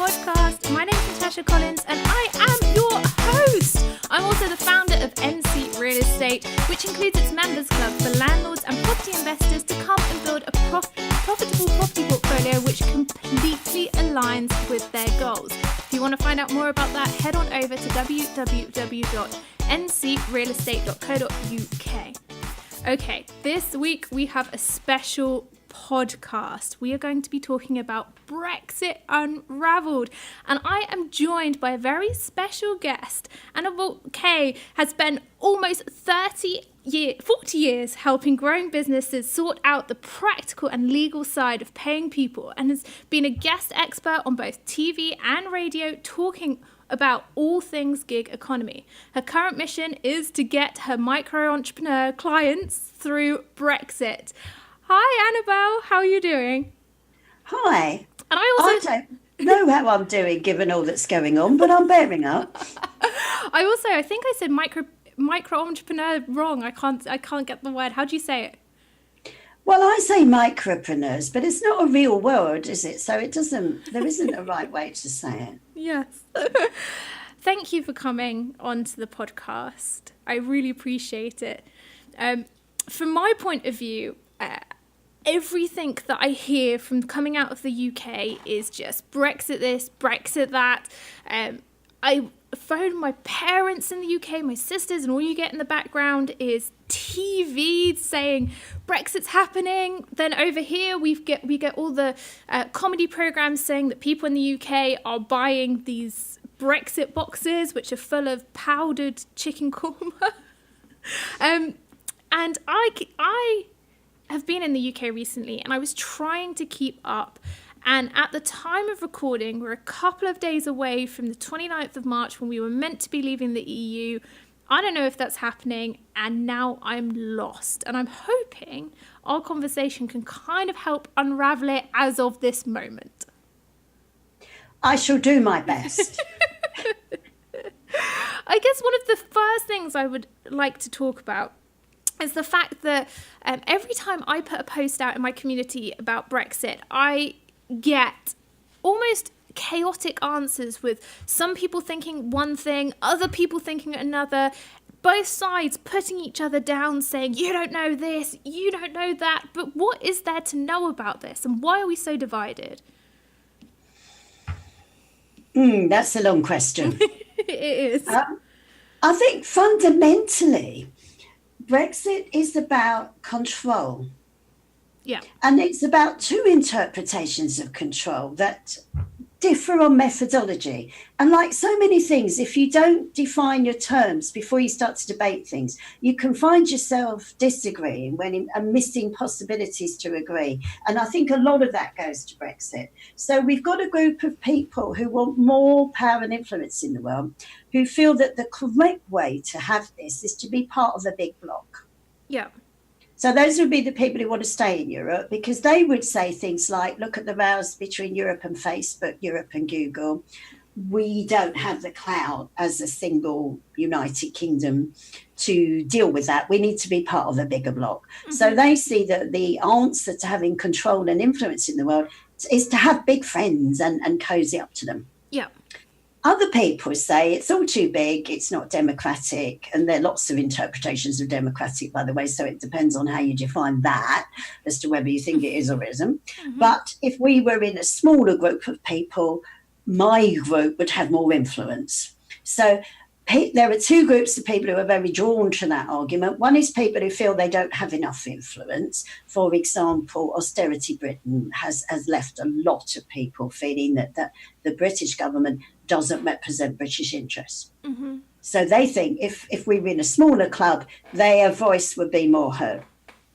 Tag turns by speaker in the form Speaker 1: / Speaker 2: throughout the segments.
Speaker 1: podcast. My name is Natasha Collins and I am your host. I'm also the founder of NC Real Estate, which includes its members club for landlords and property investors to come and build a profitable property portfolio which completely aligns with their goals. If you want to find out more about that, head on over to www.ncrealestate.co.uk. Okay, this week we have a special podcast. We are going to be talking about Brexit Unravelled, and I am joined by a very special guest. Annabel has spent almost 40 years helping growing businesses sort out the practical and legal side of paying people, and has been a guest expert on both TV and radio talking about all things gig economy. Her current mission is to get her micro-entrepreneur clients through Brexit. Hi, Annabel. How are you doing?
Speaker 2: Hi.
Speaker 1: And I
Speaker 2: don't know how I'm doing given all that's going on, but I'm bearing up.
Speaker 1: I think I said micro-entrepreneur wrong. I can't get the word. How do you say it?
Speaker 2: Well, I say micropreneurs, but it's not a real word, is it? So there isn't a right way to say it.
Speaker 1: Yes. Thank you for coming onto the podcast. I really appreciate it. From my point of view, everything that I hear from coming out of the UK is just Brexit this, Brexit that. I phoned my parents in the UK, my sisters, and all you get in the background is TV saying Brexit's happening. Then over here we get all the comedy programs saying that people in the UK are buying these Brexit boxes which are full of powdered chicken korma. And I have been in the UK recently, and I was trying to keep up. And at the time of recording, we're a couple of days away from the 29th of March when we were meant to be leaving the EU. I don't know if that's happening, and now I'm lost. And I'm hoping our conversation can kind of help unravel it as of this moment.
Speaker 2: I shall do my best.
Speaker 1: I guess one of the first things I would like to talk about is the fact that every time I put a post out in my community about Brexit, I get almost chaotic answers, with some people thinking one thing, other people thinking another, both sides putting each other down, saying, you don't know this, you don't know that. But what is there to know about this, and why are we so divided?
Speaker 2: That's a long question.
Speaker 1: It is.
Speaker 2: I think fundamentally, Brexit is about control.
Speaker 1: Yeah.
Speaker 2: And it's about two interpretations of control that differ on methodology. And like so many things, if you don't define your terms before you start to debate things, you can find yourself disagreeing and missing possibilities to agree. And I think a lot of that goes to Brexit. So we've got a group of people who want more power and influence in the world, who feel that the correct way to have this is to be part of a big bloc.
Speaker 1: Yeah.
Speaker 2: So those would be the people who want to stay in Europe, because they would say things like, look at the rows between Europe and Facebook, Europe and Google. We don't have the clout as a single United Kingdom to deal with that. We need to be part of a bigger bloc. Mm-hmm. So they see that the answer to having control and influence in the world is to have big friends and cozy up to them.
Speaker 1: Yeah.
Speaker 2: Other people say it's all too big, it's not democratic, and there are lots of interpretations of democratic, by the way, so it depends on how you define that as to whether you think it is or isn't. Mm-hmm. But if we were in a smaller group of people, my group would have more influence. So there are two groups of people who are very drawn to that argument. One is people who feel they don't have enough influence. For example, austerity Britain has left a lot of people feeling that the British government doesn't represent British interests. Mm-hmm. So they think if we were in a smaller club, their voice would be more heard.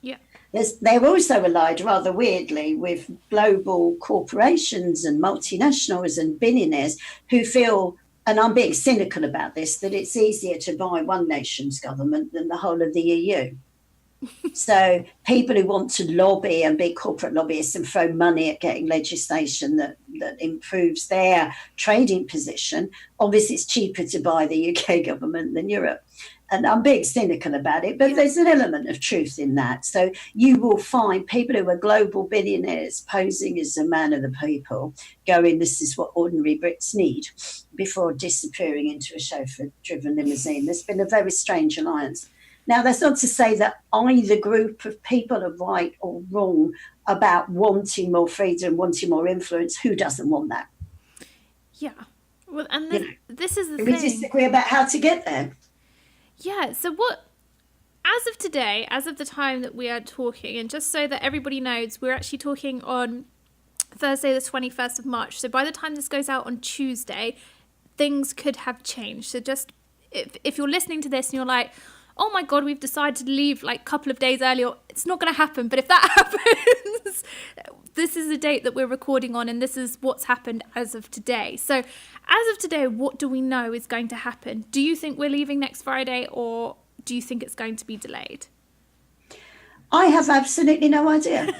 Speaker 1: Yeah.
Speaker 2: They're also allied rather weirdly with global corporations and multinationals and billionaires who feel, and I'm being cynical about this, that it's easier to buy one nation's government than the whole of the EU. So people who want to lobby and be corporate lobbyists and throw money at getting legislation that improves their trading position, obviously it's cheaper to buy the UK government than Europe. and I'm being cynical about it, but there's an element of truth in that. So you will find people who are global billionaires posing as a man of the people, going, this is what ordinary Brits need, before disappearing into a chauffeur-driven limousine. There's been a very strange alliance. Now, that's not to say that either group of people are right or wrong about wanting more freedom, wanting more influence. Who doesn't want that?
Speaker 1: Yeah. Well, and this is the thing.
Speaker 2: We disagree about how to get there.
Speaker 1: Yeah, so as of today, as of the time that we are talking, and just so that everybody knows, we're actually talking on Thursday the 21st of March. So by the time this goes out on Tuesday, things could have changed. So just, if you're listening to this and you're like, oh my God, we've decided to leave like a couple of days earlier, it's not going to happen. But if that happens, this is the date that we're recording on, and this is what's happened as of today. So as of today, what do we know is going to happen? Do you think we're leaving next Friday, or do you think it's going to be delayed?
Speaker 2: I have absolutely no idea.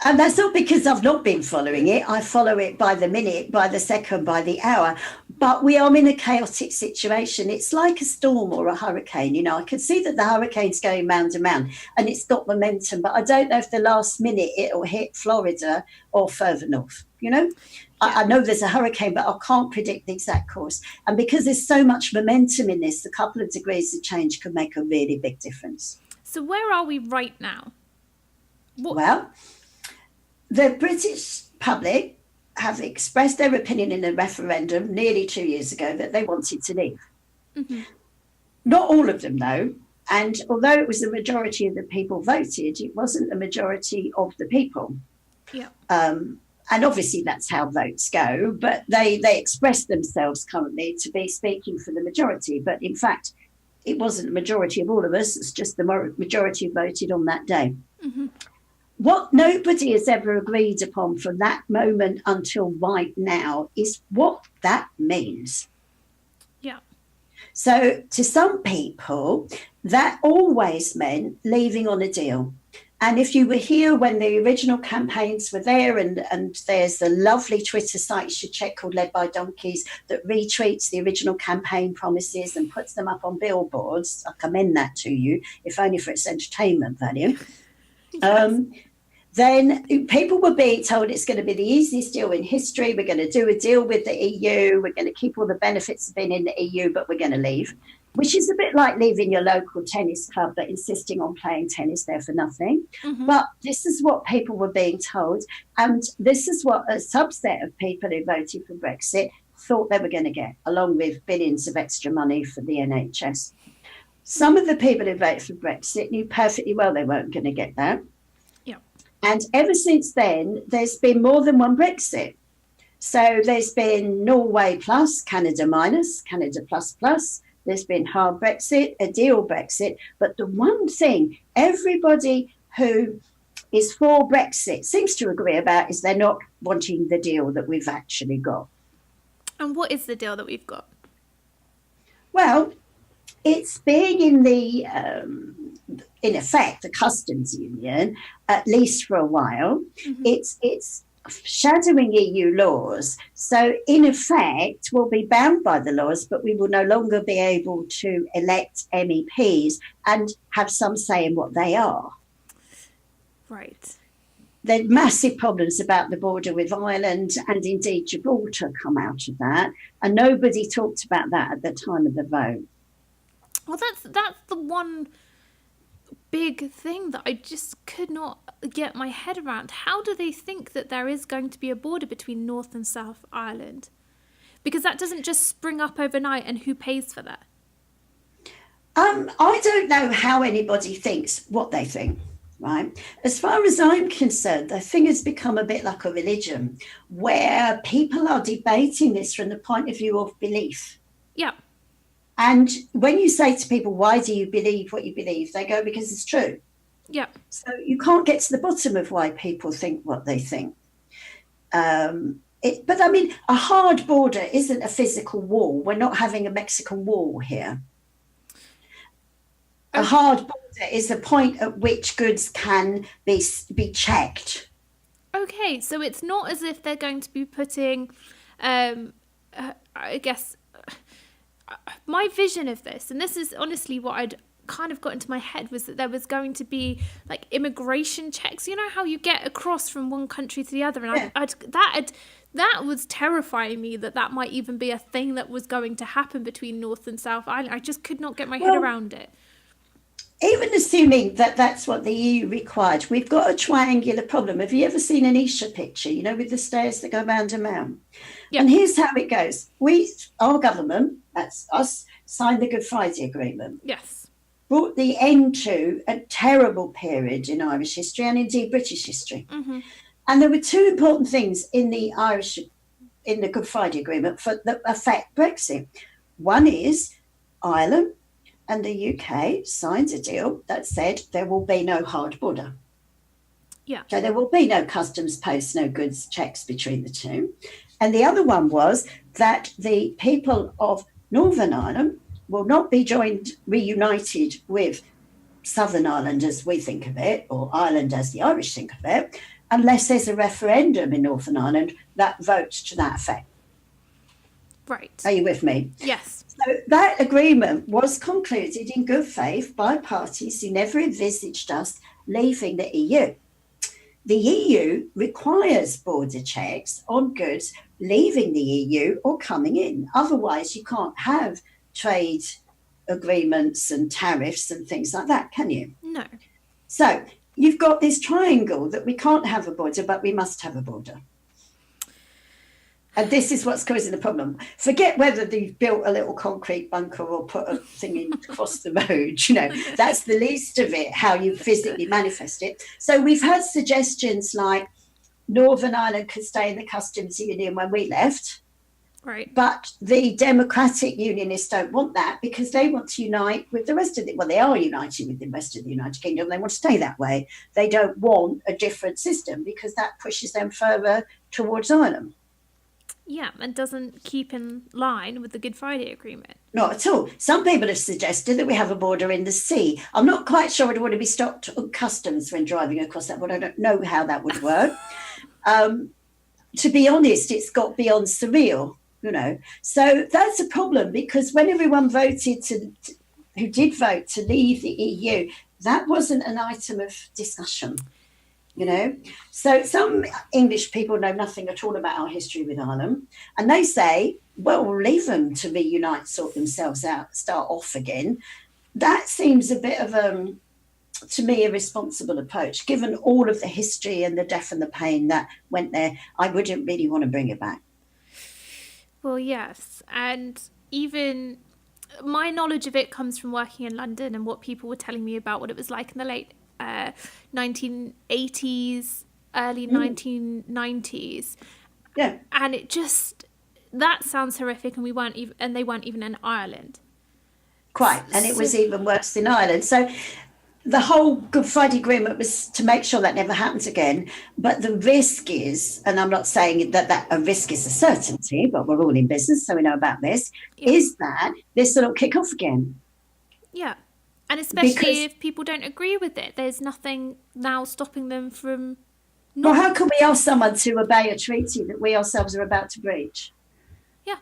Speaker 2: And that's not because I've not been following it. I follow it by the minute, by the second, by the hour. But we are in a chaotic situation. It's like a storm or a hurricane. You know, I can see that the hurricane's going round and round, and it's got momentum. But I don't know if the last minute it'll hit Florida or further north, you know? I know there's a hurricane, but I can't predict the exact course. And because there's so much momentum in this, a couple of degrees of change could make a really big difference.
Speaker 1: So where are we right now?
Speaker 2: Well, the British public have expressed their opinion in a referendum nearly 2 years ago that they wanted to leave. Mm-hmm. Not all of them, though. And although it was the majority of the people voted, it wasn't the majority of the people.
Speaker 1: Yeah.
Speaker 2: And obviously that's how votes go, but they express themselves currently to be speaking for the majority. But in fact, it wasn't the majority of all of us. It's just the majority who voted on that day. Mm-hmm. What nobody has ever agreed upon from that moment until right now is what that means.
Speaker 1: Yeah.
Speaker 2: So to some people, that always meant leaving on a deal. And if you were here when the original campaigns were there, and there's a lovely Twitter site you should check called Led by Donkeys that retweets the original campaign promises and puts them up on billboards, I commend that to you, if only for its entertainment value. Yes. Then people were being told it's going to be the easiest deal in history. We're going to do a deal with the EU. We're going to keep all the benefits of being in the EU, but we're going to leave, which is a bit like leaving your local tennis club but insisting on playing tennis there for nothing. Mm-hmm. But this is what people were being told. And this is what a subset of people who voted for Brexit thought they were going to get, along with billions of extra money for the NHS. Some of the people who voted for Brexit knew perfectly well they weren't going to get that. And ever since then, there's been more than one Brexit. So there's been Norway plus, Canada minus, Canada plus plus. There's been hard Brexit, a deal Brexit. But the one thing everybody who is for Brexit seems to agree about is they're not wanting the deal that we've actually got.
Speaker 1: And what is the deal that we've got?
Speaker 2: Well, it's being in the, in effect, the customs union, at least for a while. Mm-hmm. It's shadowing EU laws. So in effect, we'll be bound by the laws, but we will no longer be able to elect MEPs and have some say in what they are.
Speaker 1: Right.
Speaker 2: There are massive problems about the border with Ireland and indeed Gibraltar come out of that. And nobody talked about that at the time of the vote.
Speaker 1: Well, that's the one big thing that I just could not get my head around. How do they think that there is going to be a border between North and South Ireland? Because that doesn't just spring up overnight, and who pays for that?
Speaker 2: I don't know how anybody thinks what they think, right? As far as I'm concerned, the thing has become a bit like a religion where people are debating this from the point of view of belief.
Speaker 1: Yeah.
Speaker 2: And when you say to people, why do you believe what you believe? They go, because it's true.
Speaker 1: Yeah.
Speaker 2: So you can't get to the bottom of why people think what they think. But I mean, a hard border isn't a physical wall. We're not having a Mexican wall here. A hard border is the point at which goods can be checked.
Speaker 1: Okay, so it's not as if they're going to be putting, I guess... my vision of this, and this is honestly what I'd kind of got into my head, was that there was going to be like immigration checks. You know how you get across from one country to the other, and that was terrifying me, that might even be a thing that was going to happen between North and South Ireland. I just could not get my head around it.
Speaker 2: Even assuming that that's what the EU required, we've got a triangular problem. Have you ever seen an Isha picture, with the stairs that go round and round? Yep. And here's how it goes. Our government, that's us, signed the Good Friday Agreement.
Speaker 1: Yes.
Speaker 2: Brought the end to a terrible period in Irish history and indeed British history. Mm-hmm. And there were two important things in the Good Friday Agreement that affect Brexit. One is Ireland and the UK signed a deal that said there will be no hard border.
Speaker 1: Yeah.
Speaker 2: So there will be no customs posts, no goods checks between the two. And the other one was that the people of Northern Ireland will not be reunited with Southern Ireland as we think of it, or Ireland as the Irish think of it, unless there's a referendum in Northern Ireland that votes to that effect.
Speaker 1: Right.
Speaker 2: Are you with me?
Speaker 1: Yes.
Speaker 2: So that agreement was concluded in good faith by parties who never envisaged us leaving the EU. The EU requires border checks on goods leaving the EU or coming in. Otherwise, you can't have trade agreements and tariffs and things like that, can you?
Speaker 1: No.
Speaker 2: So you've got this triangle that we can't have a border, but we must have a border. And this is what's causing the problem. Forget whether they've built a little concrete bunker or put a thing in across the road, that's the least of it, how you physically manifest it. So we've had suggestions like Northern Ireland could stay in the customs union when we left.
Speaker 1: Right.
Speaker 2: But the Democratic Unionists don't want that because they want to unite with the rest of it. Well, they are united with the rest of the United Kingdom. They want to stay that way. They don't want a different system because that pushes them further towards Ireland.
Speaker 1: Yeah, and doesn't keep in line with the Good Friday Agreement.
Speaker 2: Not at all. Some people have suggested that we have a border in the sea. I'm not quite sure I'd want to be stopped on customs when driving across that border. I don't know how that would work. To be honest, it's got beyond surreal, So that's a problem because when everyone who did vote to leave the EU, that wasn't an item of discussion. So some English people know nothing at all about our history with Ireland, and they say, well, we'll leave them to reunite, sort themselves out, start off again. That seems a bit of to me, a responsible approach, given all of the history and the death and the pain that went there. I wouldn't really want to bring it back.
Speaker 1: Well, yes, and even my knowledge of it comes from working in London and what people were telling me about what it was like in the late 1980s, early 1990s.
Speaker 2: Yeah.
Speaker 1: And it just, that sounds horrific, and they weren't even in Ireland.
Speaker 2: Quite, and it was even worse in Ireland. So the whole Good Friday Agreement was to make sure that never happens again. But the risk is, and I'm not saying that a risk is a certainty, but we're all in business, so we know about this, is that this will kick off again.
Speaker 1: Yeah. And especially if people don't agree with it, there's nothing now stopping them from...
Speaker 2: Well, how can we ask someone to obey a treaty that we ourselves are about to breach?
Speaker 1: Yeah,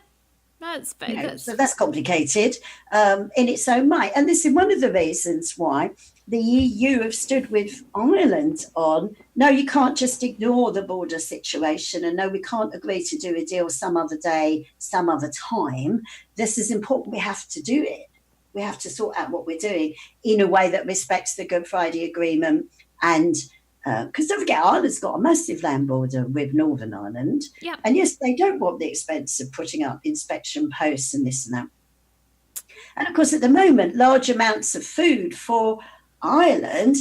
Speaker 1: that's
Speaker 2: so that's complicated in its own might. And this is one of the reasons why the EU have stood with Ireland on, no, you can't just ignore the border situation, and no, we can't agree to do a deal some other day, some other time. This is important. We have to do it. We have to sort out what we're doing in a way that respects the Good Friday Agreement. And because don't forget, Ireland's got a massive land border with Northern Ireland.
Speaker 1: Yeah.
Speaker 2: And yes, they don't want the expense of putting up inspection posts and this and that. And of course, at the moment, large amounts of food for Ireland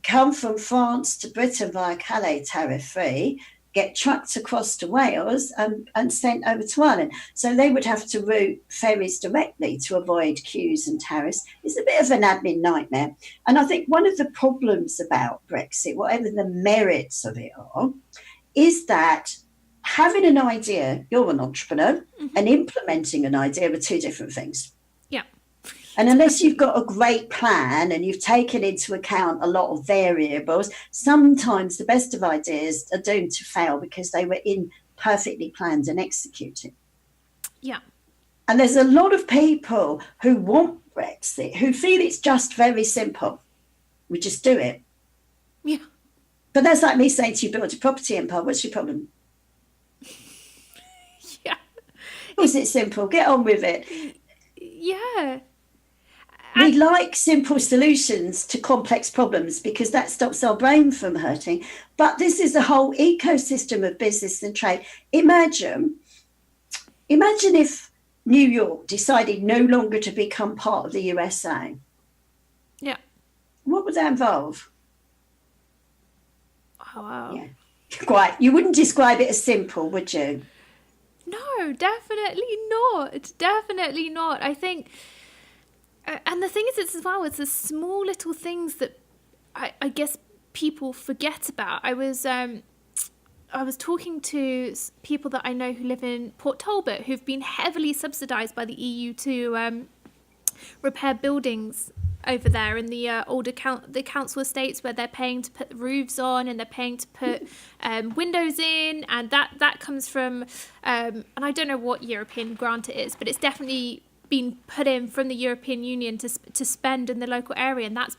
Speaker 2: come from France to Britain via Calais tariff-free, get trucked across to Wales and sent over to Ireland. So they would have to route ferries directly to avoid queues and tariffs. It's a bit of an admin nightmare. And I think one of the problems about Brexit, whatever the merits of it are, is that having an idea, you're an entrepreneur, and implementing an idea are two different things.
Speaker 1: Yeah.
Speaker 2: And unless you've got a great plan and you've taken into account a lot of variables, sometimes the best of ideas are doomed to fail because they were imperfectly planned and executed.
Speaker 1: Yeah.
Speaker 2: And there's a lot of people who want Brexit, who feel it's just very simple. We just do it.
Speaker 1: Yeah.
Speaker 2: But that's like me saying to you, build a property empire. What's your problem?
Speaker 1: Yeah.
Speaker 2: Is it simple? Get on with it.
Speaker 1: Yeah.
Speaker 2: We like simple solutions to complex problems because that stops our brain from hurting. But this is a whole ecosystem of business and trade. Imagine if New York decided no longer to become part of the USA.
Speaker 1: Yeah.
Speaker 2: What would that involve?
Speaker 1: Oh, wow.
Speaker 2: Yeah. Quite. You wouldn't describe it as simple, would you?
Speaker 1: No, definitely not. Definitely not. I think, and the thing is, it's as well, it's the small little things that I guess people forget about. I was talking to people that I know who live in Port Talbot who've been heavily subsidised by the EU to repair buildings over there in the older the council estates, where they're paying to put the roofs on and they're paying to put windows in, and that comes from and I don't know what European grant it is, but it's definitely been put in from the European Union to spend in the local area, and that's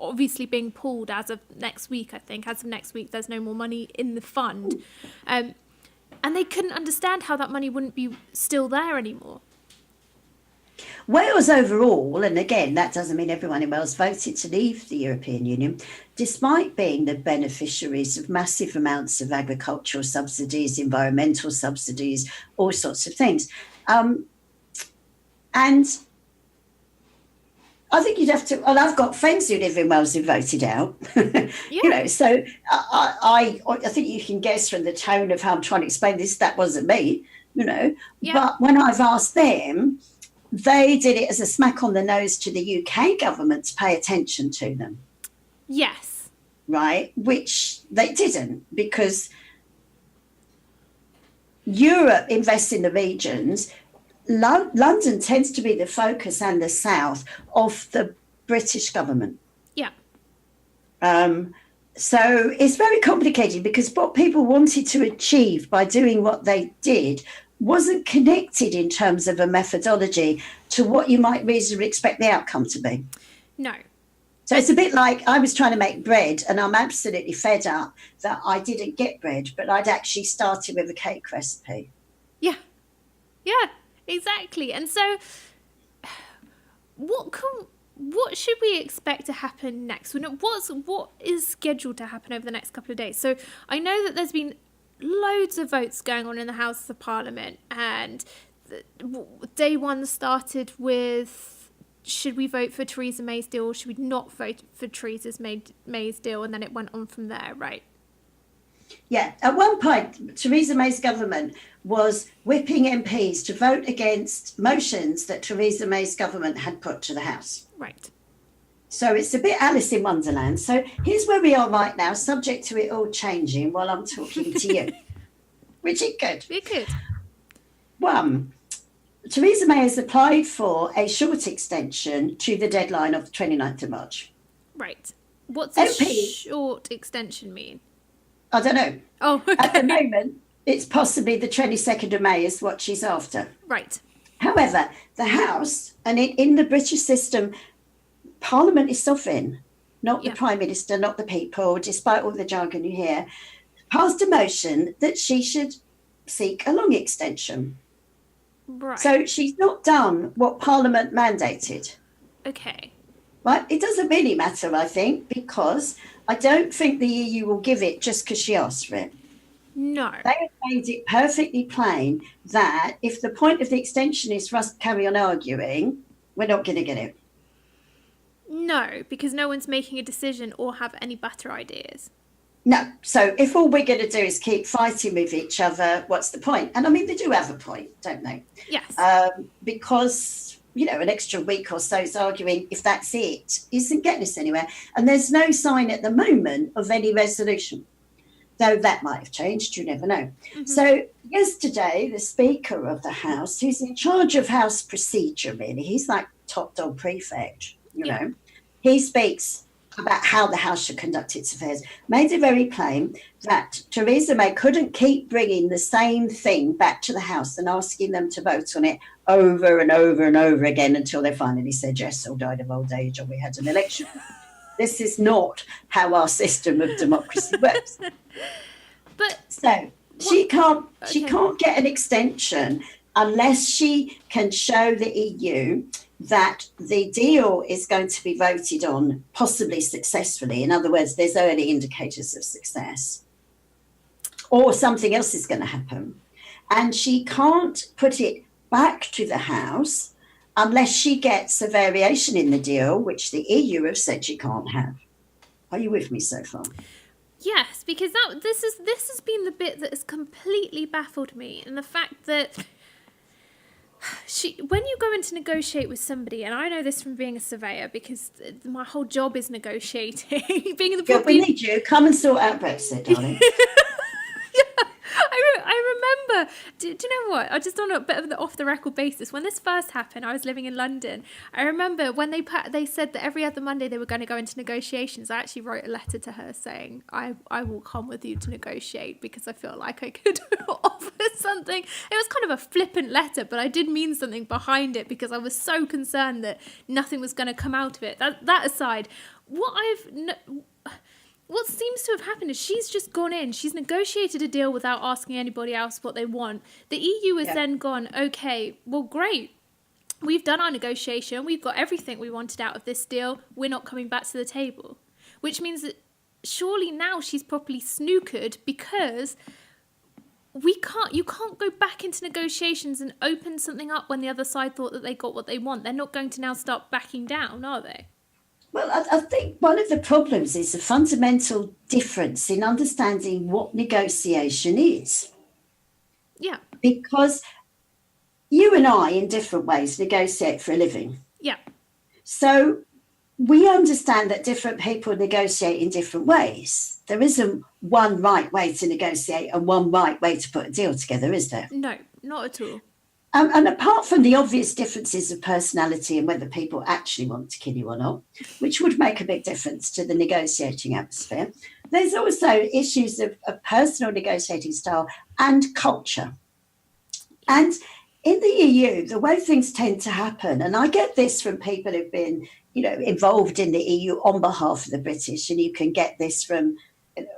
Speaker 1: obviously being pulled as of next week. I think as of next week there's no more money in the fund, and they couldn't understand how that money wouldn't be still there anymore.
Speaker 2: Wales overall, and again, that doesn't mean everyone in Wales voted to leave the European Union, despite being the beneficiaries of massive amounts of agricultural subsidies, environmental subsidies, all sorts of things. And I think you'd have to, well, I've got friends who live in Wales who voted out,
Speaker 1: Yeah.
Speaker 2: So I think you can guess from the tone of how I'm trying to explain this, that wasn't me,
Speaker 1: Yeah.
Speaker 2: But when I've asked them, they did it as a smack on the nose to the UK government to pay attention to them.
Speaker 1: Yes.
Speaker 2: Right? Which they didn't, because Europe invests in the regions. London tends to be the focus and the south of the British government.
Speaker 1: Yeah.
Speaker 2: So it's very complicated, because what people wanted to achieve by doing what they did wasn't connected in terms of a methodology to what you might reasonably expect the outcome to be.
Speaker 1: No.
Speaker 2: So it's a bit like I was trying to make bread, and I'm absolutely fed up that I didn't get bread, but I'd actually started with a cake recipe.
Speaker 1: Yeah. Yeah, exactly. And so what should we expect to happen next? What is scheduled to happen over the next couple of days? So I know that there's been loads of votes going on in the House of Parliament, and day one started with, should we vote for Theresa May's deal or should we not vote for Theresa May's deal, and then it went on from there, right?
Speaker 2: Yeah, at one point Theresa May's government was whipping MPs to vote against motions that Theresa May's government had put to the House.
Speaker 1: Right.
Speaker 2: So it's a bit Alice in Wonderland. So here's where we are right now, subject to it all changing while I'm talking to you, which it could.
Speaker 1: It could.
Speaker 2: One, Theresa May has applied for a short extension to the deadline of the 29th of March.
Speaker 1: Right. What's a short extension mean?
Speaker 2: I don't know.
Speaker 1: Oh, okay.
Speaker 2: At the moment, it's possibly the 22nd of May is what she's after.
Speaker 1: Right.
Speaker 2: However, the House, and in the British system, Parliament is sovereign, not the Prime Minister, not the people, despite all the jargon you hear, passed a motion that she should seek a long extension.
Speaker 1: Right.
Speaker 2: So she's not done what Parliament mandated.
Speaker 1: Okay.
Speaker 2: Right? It doesn't really matter, I think, because I don't think the EU will give it just because she asked for it.
Speaker 1: No.
Speaker 2: They have made it perfectly plain that if the point of the extension is for us to carry on arguing, we're not going to get it.
Speaker 1: No, because no one's making a decision or have any better ideas.
Speaker 2: No. So if all we're going to do is keep fighting with each other, what's the point? And I mean, they do have a point, don't they?
Speaker 1: Yes.
Speaker 2: Because, an extra week or so's arguing, if that's it, isn't getting us anywhere. And there's no sign at the moment of any resolution, though that might have changed. You never know. Mm-hmm. So yesterday, the Speaker of the House, who's in charge of House procedure, really, he's like top dog prefect, you know, he speaks about how the House should conduct its affairs, made it very plain that Theresa May couldn't keep bringing the same thing back to the House and asking them to vote on it over and over and over again until they finally said yes or died of old age or we had an election. This is not how our system of democracy works.
Speaker 1: But
Speaker 2: so she can't get an extension unless she can show the EU that the deal is going to be voted on possibly successfully. In other words, there's early indicators of success. Or something else is going to happen. And she can't put it back to the House unless she gets a variation in the deal, which the EU have said she can't have. Are you with me so far?
Speaker 1: Yes, because this has been the bit that has completely baffled me, and the fact that when you go in to negotiate with somebody, and I know this from being a surveyor because my whole job is negotiating. Being in the
Speaker 2: yeah, we need you. Come and sort out Brexit, darling.
Speaker 1: I remember, do you know what? I just on a bit of the off-the-record basis. When this first happened, I was living in London. I remember when they said that every other Monday they were going to go into negotiations. I actually wrote a letter to her saying, I will come with you to negotiate because I feel like I could offer something. It was kind of a flippant letter, but I did mean something behind it because I was so concerned that nothing was going to come out of it. That aside, what seems to have happened is she's just gone in, she's negotiated a deal without asking anybody else what they want. The EU has then gone, okay, well, great. We've done our negotiation. We've got everything we wanted out of this deal. We're not coming back to the table. Which means that surely now she's properly snookered because you can't go back into negotiations and open something up when the other side thought that they got what they want. They're not going to now start backing down, are they?
Speaker 2: Well, I think one of the problems is a fundamental difference in understanding what negotiation is.
Speaker 1: Yeah.
Speaker 2: Because you and I, in different ways, negotiate for a living.
Speaker 1: Yeah.
Speaker 2: So we understand that different people negotiate in different ways. There isn't one right way to negotiate and one right way to put a deal together, is there?
Speaker 1: No, not at all.
Speaker 2: And apart from the obvious differences of personality and whether people actually want to kill you or not, which would make a big difference to the negotiating atmosphere, there's also issues of personal negotiating style and culture. And in the EU, the way things tend to happen, and I get this from people who've been, involved in the EU on behalf of the British, and you can get this from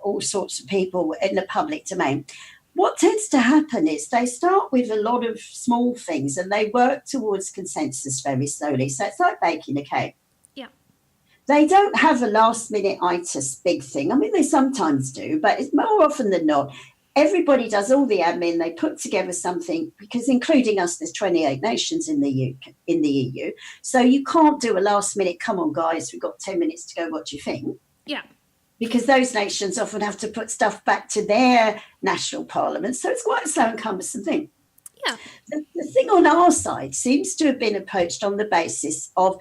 Speaker 2: all sorts of people in the public domain. What tends to happen is they start with a lot of small things and they work towards consensus very slowly. So it's like baking a cake.
Speaker 1: Yeah.
Speaker 2: They don't have a last minute itis big thing. I mean, they sometimes do, but it's more often than not. Everybody does all the admin. They put together something because including us, there's 28 nations in the EU. So you can't do a last minute, come on, guys, we've got 10 minutes to go. What do you think?
Speaker 1: Yeah.
Speaker 2: Because those nations often have to put stuff back to their national parliament. So it's quite a slow and cumbersome thing.
Speaker 1: Yeah.
Speaker 2: The thing on our side seems to have been approached on the basis of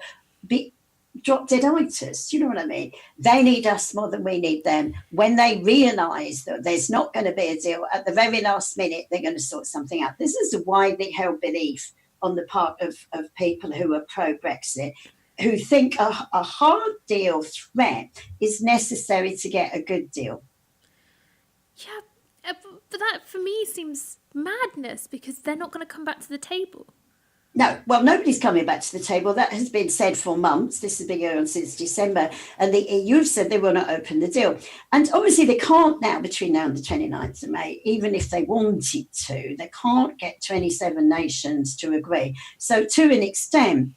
Speaker 2: drop-dead-itis. You know what I mean? They need us more than we need them. When they realise that there's not going to be a deal, at the very last minute, they're going to sort something out. This is a widely held belief on the part of people who are pro-Brexit, who think a hard deal threat is necessary to get a good deal.
Speaker 1: Yeah, but that for me seems madness because they're not going to come back to the table.
Speaker 2: No, well, nobody's coming back to the table. That has been said for months. This has been going on since December. And the EU have said they will not open the deal. And obviously they can't now, between now and the 29th of May, even if they wanted to, they can't get 27 nations to agree. So to an extent,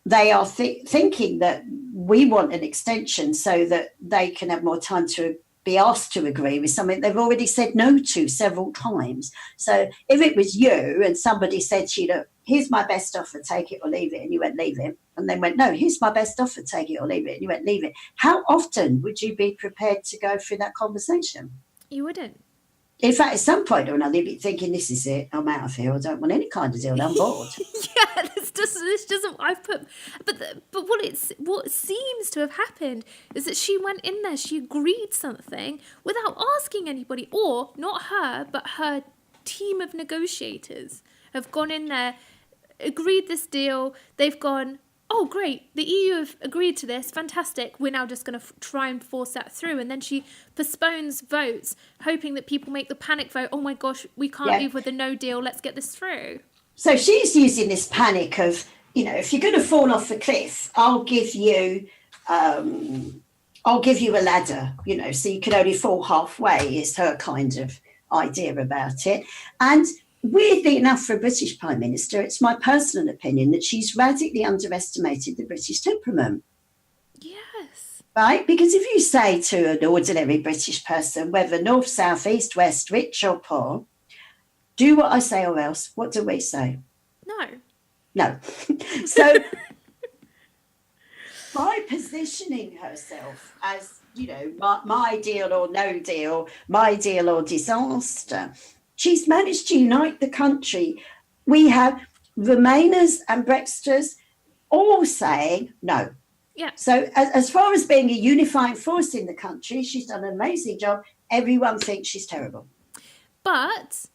Speaker 2: they are thinking that we want an extension so that they can have more time to be asked to agree with something they've already said no to several times. So if it was you and somebody said to you, look, here's my best offer, take it or leave it, and you went, leave it, and then went, no, here's my best offer, take it or leave it, and you went, leave it, how often would you be prepared to go through that conversation?
Speaker 1: You wouldn't.
Speaker 2: In fact, at some point or another, you'd be thinking, this is it, I'm out of here, I don't want any kind of deal, I'm bored.
Speaker 1: Yeah, this doesn't. I've put, but what seems to have happened is that she went in there, she agreed something without asking anybody, or not her, but her team of negotiators have gone in there, agreed this deal. They've gone, oh, great, the EU have agreed to this, fantastic, we're now just going to try and force that through. And then she postpones votes, hoping that people make the panic vote, oh my gosh, we can't leave with a no deal, let's get this through.
Speaker 2: So she's using this panic of, if you're going to fall off a cliff, I'll give you a ladder, so you can only fall halfway, is her kind of idea about it. And weirdly enough, for a British Prime Minister, it's my personal opinion that she's radically underestimated the British temperament.
Speaker 1: Yes.
Speaker 2: Right? Because if you say to an ordinary British person, whether north, south, east, west, rich or poor, do what I say or else, what do we say? No. So by positioning herself as, my deal or no deal, my deal or disaster, she's managed to unite the country. We have Remainers and Brexiters all saying no.
Speaker 1: Yeah.
Speaker 2: So as far as being a unifying force in the country, she's done an amazing job. Everyone thinks she's terrible.
Speaker 1: But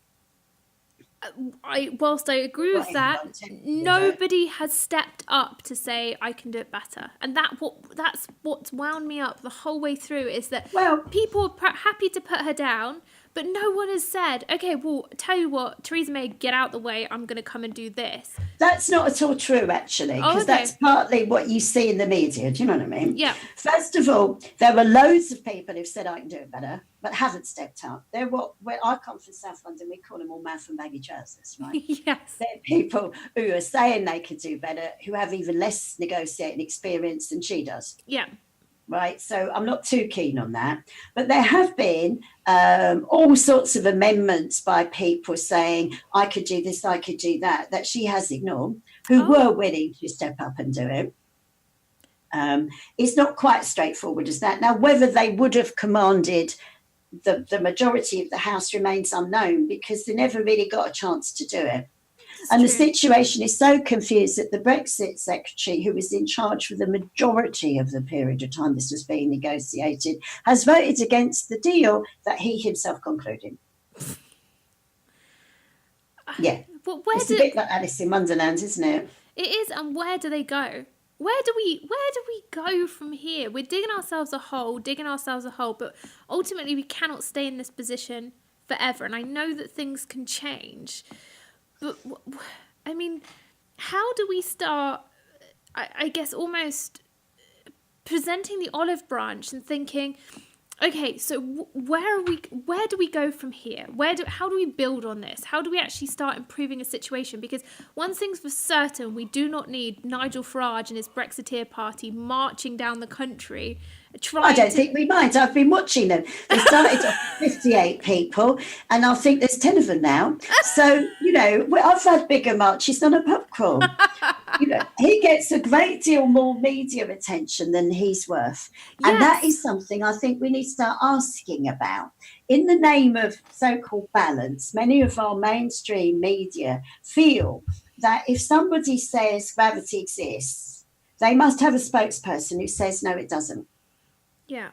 Speaker 1: whilst I agree with that, nobody has stepped up to say I can do it better, and that's what's wound me up the whole way through, is that people are happy to put her down, but no one has said, okay, well, tell you what, Theresa May, get out the way, I'm going to come and do this.
Speaker 2: That's not at all true, actually, because that's partly what you see in the media. Do you know what I mean?
Speaker 1: Yeah.
Speaker 2: First of all, there are loads of people who've said I can do it better, but haven't stepped up. They're where I come from, South London, we call them all mouth and baggy trousers, right?
Speaker 1: Yes.
Speaker 2: They're people who are saying they could do better, who have even less negotiating experience than she does.
Speaker 1: Yeah.
Speaker 2: Right, so I'm not too keen on that. But there have been all sorts of amendments by people saying, I could do this, I could do that she has ignored, who were willing to step up and do it. It's not quite straightforward as that. Now, whether they would have commanded the majority of the House remains unknown, because they never really got a chance to do it. And the situation is so confused that the Brexit secretary, who was in charge for the majority of the period of time this was being negotiated, has voted against the deal that he himself concluded. Yeah. It's a bit like Alice in Wonderland, isn't it?
Speaker 1: It is. And where do they go? Where do we go from here? We're digging ourselves a hole, but ultimately we cannot stay in this position forever. And I know that things can change. But, I mean, how do we start, I guess, almost presenting the olive branch and thinking, okay, so where do we go from here? How do we build on this? How do we actually start improving a situation? Because one thing's for certain, we do not need Nigel Farage and his Brexiteer party marching down the country.
Speaker 2: I don't think we might. I've been watching them. They started off 58 people, and I think there's 10 of them now. So, I've had bigger marches than a pub crawl. He gets a great deal more media attention than he's worth. And that is something I think we need to start asking about. In the name of so-called balance, many of our mainstream media feel that if somebody says gravity exists, they must have a spokesperson who says, no, it doesn't.
Speaker 1: Yeah.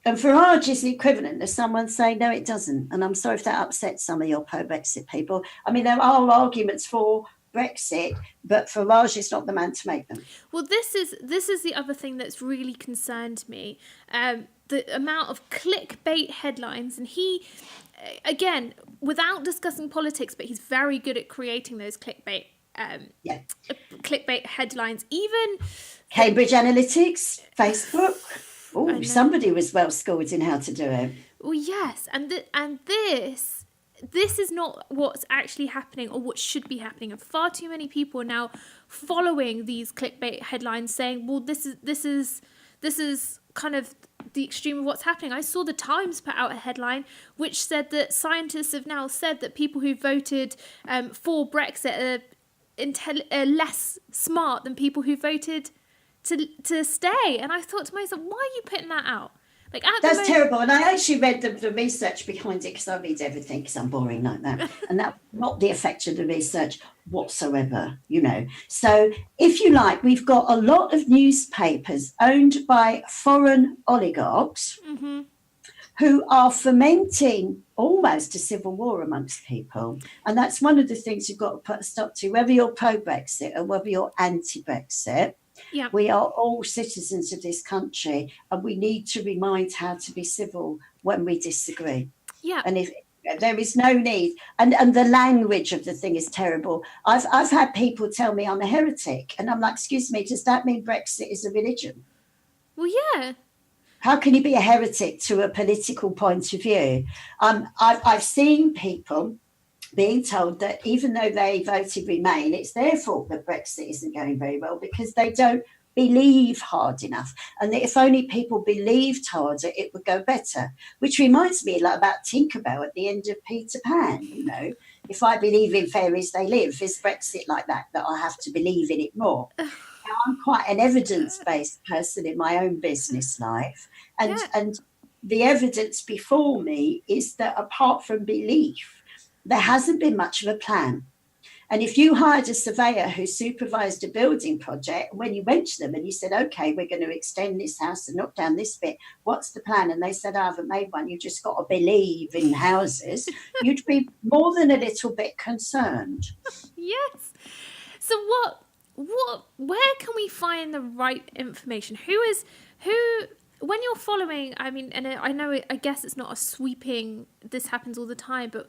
Speaker 2: And Farage is the equivalent of someone saying, no, it doesn't. And I'm sorry if that upsets some of your pro-Brexit people. I mean, there are arguments for Brexit, but Farage is not the man to make them.
Speaker 1: Well, this is the other thing that's really concerned me. The amount of clickbait headlines. And he, again, without discussing politics, but he's very good at creating those clickbait headlines. Even
Speaker 2: Cambridge Analytics, Facebook. Oh, somebody was well schooled in how to do it.
Speaker 1: Well, yes, and this is not what's actually happening or what should be happening. And far too many people are now following these clickbait headlines, saying, "Well, this is kind of the extreme of what's happening." I saw the Times put out a headline which said that scientists have now said that people who voted for Brexit are less smart than people who voted to stay. And I thought to myself, why are you putting that out?
Speaker 2: That's terrible. And I actually read the research behind it, because I read everything because I'm boring like that. And that's not the effect of the research whatsoever, So if you like, we've got a lot of newspapers owned by foreign oligarchs who are fomenting almost a civil war amongst people. And that's one of the things you've got to put a stop to, whether you're pro-Brexit or whether you're anti-Brexit.
Speaker 1: Yeah.
Speaker 2: We are all citizens of this country, and we need to remind how to be civil when we disagree.
Speaker 1: Yeah.
Speaker 2: And if there is no need, and the language of the thing is terrible. I've had people tell me I'm a heretic, and I'm like, excuse me, does that mean Brexit is a religion?
Speaker 1: Well, yeah.
Speaker 2: How can you be a heretic to a political point of view? I've seen people being told that even though they voted Remain, it's their fault that Brexit isn't going very well because they don't believe hard enough, and that if only people believed harder, it would go better. Which reminds me like about Tinkerbell at the end of Peter Pan. You know, if I believe in fairies, they live. Is Brexit like that I have to believe in it more? I'm quite an evidence-based person in my own business life, and the evidence before me is that apart from belief, there hasn't been much of a plan. And if you hired a surveyor who supervised a building project, when you went to them and you said, okay, we're going to extend this house and knock down this bit, what's the plan? And they said, I haven't made one, you just got to believe in houses, you'd be more than a little bit concerned.
Speaker 1: Yes. So where can we find the right information? Who, when you're following, I mean, and I know, I guess it's not a sweeping, this happens all the time, but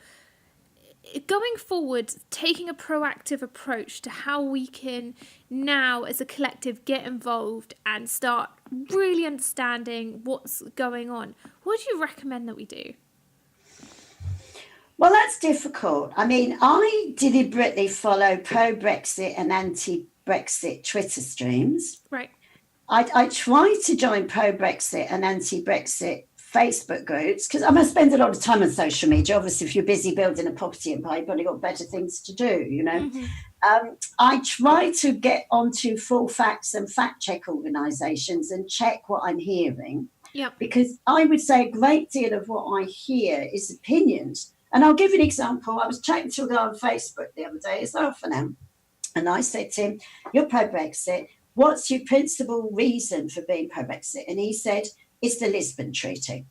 Speaker 1: going forward, taking a proactive approach to how we can now as a collective get involved and start really understanding what's going on. What do you recommend that we do?
Speaker 2: Well, that's difficult. I mean, I deliberately follow pro-Brexit and anti-Brexit Twitter streams.
Speaker 1: Right.
Speaker 2: I try to join pro-Brexit and anti-Brexit Facebook groups because I spend a lot of time on social media. Obviously, if you're busy building a property empire, you've probably got better things to do, you know. Mm-hmm. I try to get onto full facts and fact check organisations and check what I'm hearing.
Speaker 1: Yep.
Speaker 2: Because I would say a great deal of what I hear is opinions. And I'll give you an example. I was chatting to a guy on Facebook the other day, it's often am, and I said to him, you're pro-Brexit. What's your principal reason for being pro-Brexit? And he said, it's the Lisbon Treaty.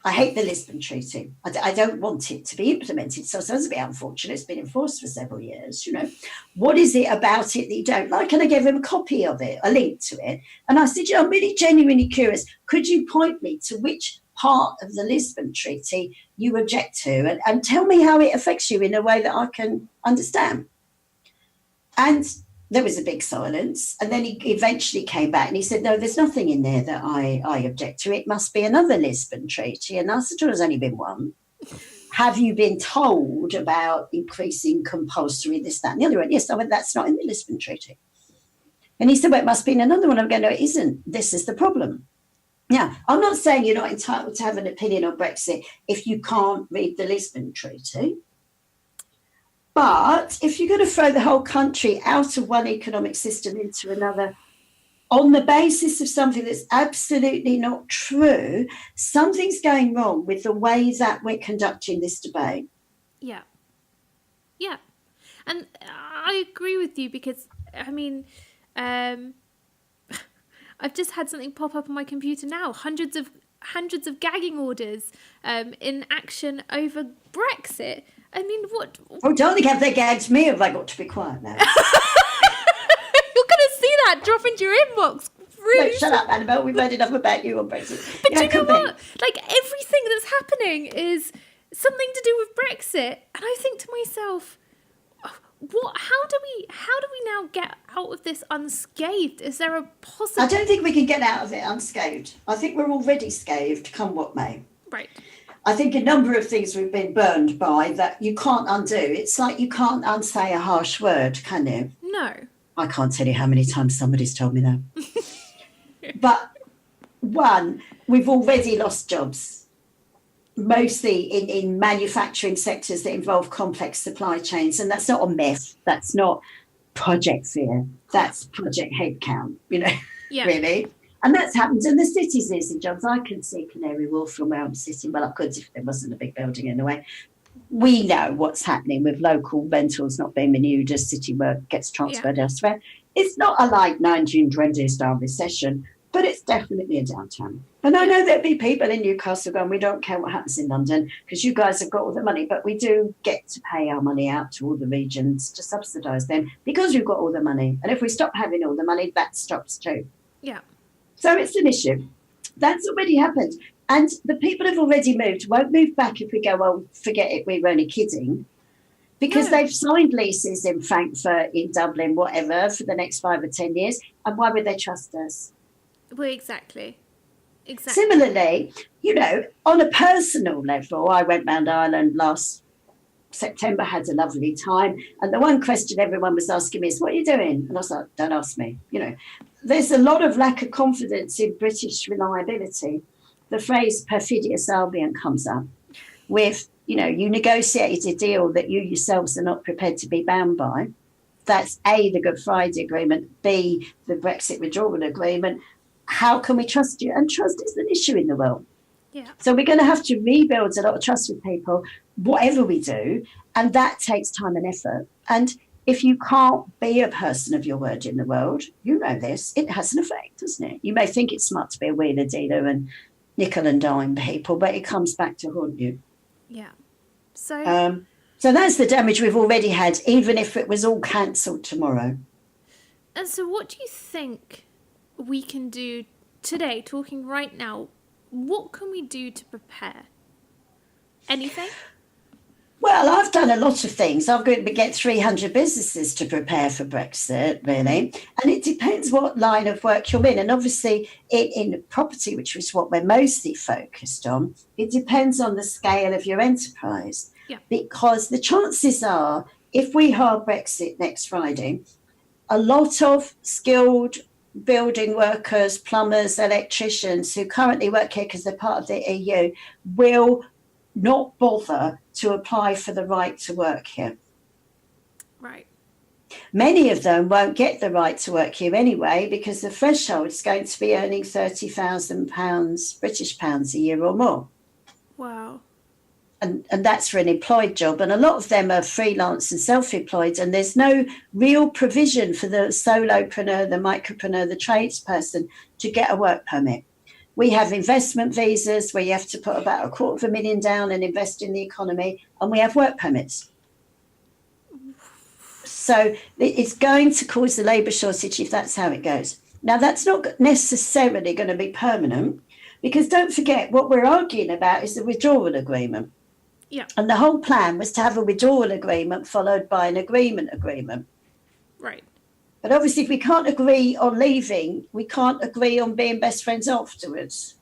Speaker 2: I hate the Lisbon Treaty. I don't want it to be implemented. So it sounds a bit unfortunate. It's been enforced for several years, you know. What is it about it that you don't like? And I gave him a copy of it, a link to it. And I said, I'm really genuinely curious. Could you point me to which part of the Lisbon Treaty you object to and tell me how it affects you in a way that I can understand? And there was a big silence, and then he eventually came back and he said, no, there's nothing in there that I object to. It must be another Lisbon Treaty. And I said, well, there's only been one. Have you been told about increasing compulsory this, that, and the other one? Yes, I went, that's not in the Lisbon Treaty. And he said, well, it must be in another one. I'm going, no, it isn't. This is the problem. Now, I'm not saying you're not entitled to have an opinion on Brexit if you can't read the Lisbon Treaty. But if you're going to throw the whole country out of one economic system into another on the basis of something that's absolutely not true, something's going wrong with the way that we're conducting this debate.
Speaker 1: Yeah. Yeah. And I agree with you because, I mean, I've just had something pop up on my computer now. Hundreds of gagging orders in action over Brexit. I mean, what?
Speaker 2: Oh, darling, have they gagged me? Have I got to be quiet now?
Speaker 1: You're going to see that drop into your inbox. Really?
Speaker 2: No, shut up, Annabel. We've heard enough about you on Brexit.
Speaker 1: But do you know what? Like, everything that's happening is something to do with Brexit. And I think to myself, how do we now get out of this unscathed? Is there a possibility?
Speaker 2: I don't think we can get out of it unscathed. I think we're already scathed, come what may.
Speaker 1: Right.
Speaker 2: I think a number of things we've been burned by that you can't undo. It's like you can't unsay a harsh word, can you?
Speaker 1: No.
Speaker 2: I can't tell you how many times somebody's told me that. But one, we've already lost jobs, mostly in manufacturing sectors that involve complex supply chains. And that's not a myth. That's not project fear. That's project headcount, you know, really. And that's happened in the cities losing jobs. I can see Canary Wharf from where I'm sitting. Well, I could if there wasn't a big building in the way. We know what's happening with local rentals not being renewed as city work gets transferred elsewhere. It's not a like 1920 style recession, but it's definitely a downturn. And I know there'll be people in Newcastle going, we don't care what happens in London because you guys have got all the money, but we do get to pay our money out to all the regions to subsidise them because we've got all the money. And if we stop having all the money, that stops too.
Speaker 1: Yeah.
Speaker 2: So it's an issue. That's already happened. And the people have already moved, won't move back if we go, well, forget it, we were only kidding. Because they've signed leases in Frankfurt, in Dublin, whatever, for the next 5 or 10 years. And why would they trust us?
Speaker 1: Well, exactly.
Speaker 2: Similarly, you know, on a personal level, I went round Ireland last September, had a lovely time. And the one question everyone was asking me is, what are you doing? And I was like, don't ask me. You know, there's a lot of lack of confidence in British reliability. The phrase perfidious Albion comes up with, you know, you negotiated a deal that you yourselves are not prepared to be bound by. That's A, the Good Friday Agreement, B, the Brexit Withdrawal Agreement. How can we trust you? And trust is an issue in the world.
Speaker 1: Yeah.
Speaker 2: So we're going to have to rebuild a lot of trust with people, whatever we do. And that takes time and effort. And if you can't be a person of your word in the world, you know this, it has an effect, doesn't it? You may think it's smart to be a wheeler dealer and nickel and dime people, but it comes back to haunt you.
Speaker 1: Yeah. So
Speaker 2: that's the damage we've already had, even if it was all cancelled tomorrow.
Speaker 1: And so what do you think we can do today, talking right now? What can we do to prepare? Anything?
Speaker 2: Well, I've done a lot of things. I'm going to get 300 businesses to prepare for Brexit, really. And it depends what line of work you're in. And obviously, in property, which is what we're mostly focused on, it depends on the scale of your enterprise.
Speaker 1: Yeah.
Speaker 2: Because the chances are, if we hard Brexit next Friday, a lot of skilled building workers, plumbers, electricians who currently work here because they're part of the EU will not bother to apply for the right to work here.
Speaker 1: Right.
Speaker 2: Many of them won't get the right to work here anyway because the threshold is going to be earning £30,000 British pounds a year or more.
Speaker 1: Wow.
Speaker 2: And that's for an employed job. And a lot of them are freelance and self-employed, and there's no real provision for the solopreneur, the micropreneur, the tradesperson to get a work permit. We have investment visas where you have to put about $250,000 down and invest in the economy, and we have work permits. So it's going to cause a labour shortage if that's how it goes. Now, that's not necessarily going to be permanent, because don't forget, what we're arguing about is the withdrawal agreement.
Speaker 1: Yeah.
Speaker 2: And the whole plan was to have a withdrawal agreement followed by an agreement.
Speaker 1: Right.
Speaker 2: But obviously, if we can't agree on leaving, we can't agree on being best friends afterwards.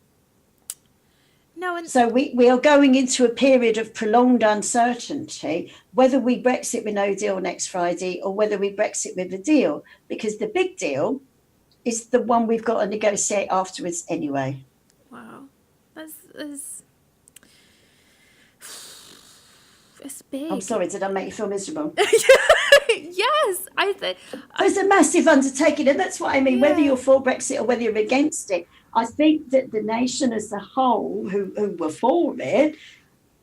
Speaker 1: No, and
Speaker 2: so we are going into a period of prolonged uncertainty, whether we Brexit with no deal next Friday or whether we Brexit with a deal, because the big deal is the one we've got to negotiate afterwards anyway.
Speaker 1: Wow. It's big.
Speaker 2: I'm sorry, did I make you feel miserable?
Speaker 1: Yes,
Speaker 2: It's a massive undertaking, and that's what I mean. Yeah. Whether you're for Brexit or whether you're against it, I think that the nation as a whole, who were for it,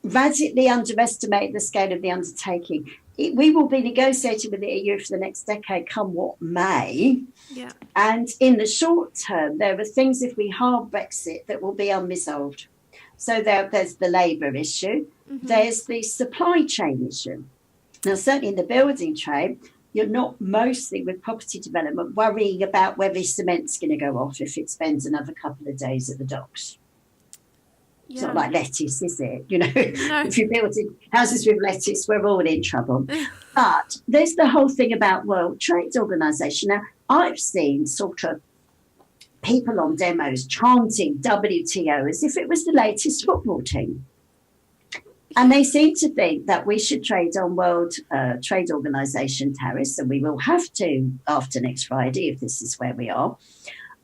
Speaker 2: radically underestimate the scale of the undertaking. We will be negotiating with the EU for the next decade, come what may.
Speaker 1: Yeah.
Speaker 2: And in the short term, there are things, if we hard Brexit, that will be unresolved. So there's the labour issue. Mm-hmm. There's the supply chain issue. Now, certainly in the building trade, you're not mostly with property development worrying about whether cement's going to go off if it spends another couple of days at the docks. Yeah. It's not like lettuce, is it? You know, no. If you're building houses with lettuce, we're all in trouble. But there's the whole thing about World Trade Organization. Now, I've seen sort of people on demos chanting WTO as if it was the latest football team. And they seem to think that we should trade on World Trade Organization tariffs, and we will have to after next Friday if this is where we are.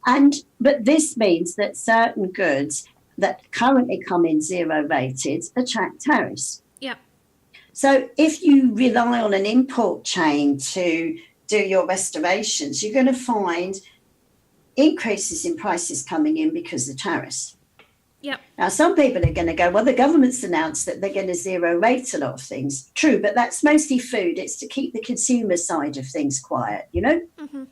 Speaker 2: But this means that certain goods that currently come in zero rated attract tariffs.
Speaker 1: Yeah.
Speaker 2: So if you rely on an import chain to do your restorations, you're going to find increases in prices coming in because of tariffs.
Speaker 1: Yep.
Speaker 2: Now, some people are going to go, well, the government's announced that they're going to zero rate a lot of things. True, but that's mostly food. It's to keep the consumer side of things quiet, you know?
Speaker 1: Mm-hmm.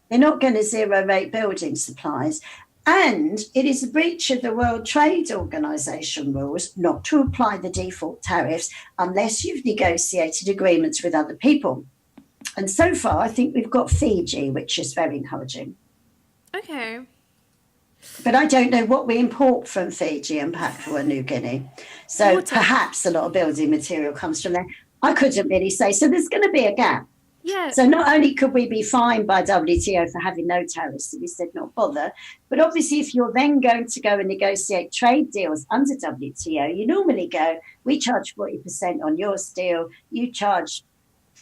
Speaker 2: They're not going to zero rate building supplies. And it is a breach of the World Trade Organization rules not to apply the default tariffs unless you've negotiated agreements with other people. And so far, I think we've got Fiji, which is very encouraging.
Speaker 1: Okay.
Speaker 2: But I don't know what we import from Fiji and Papua New Guinea. So
Speaker 1: Water.
Speaker 2: Perhaps a lot of building material comes from there. I couldn't really say. So there's going to be a gap.
Speaker 1: Yeah.
Speaker 2: So not only could we be fined by WTO for having no tariffs, so we said not bother, but obviously if you're then going to go and negotiate trade deals under WTO, you normally go, we charge 40% on your steel, you charge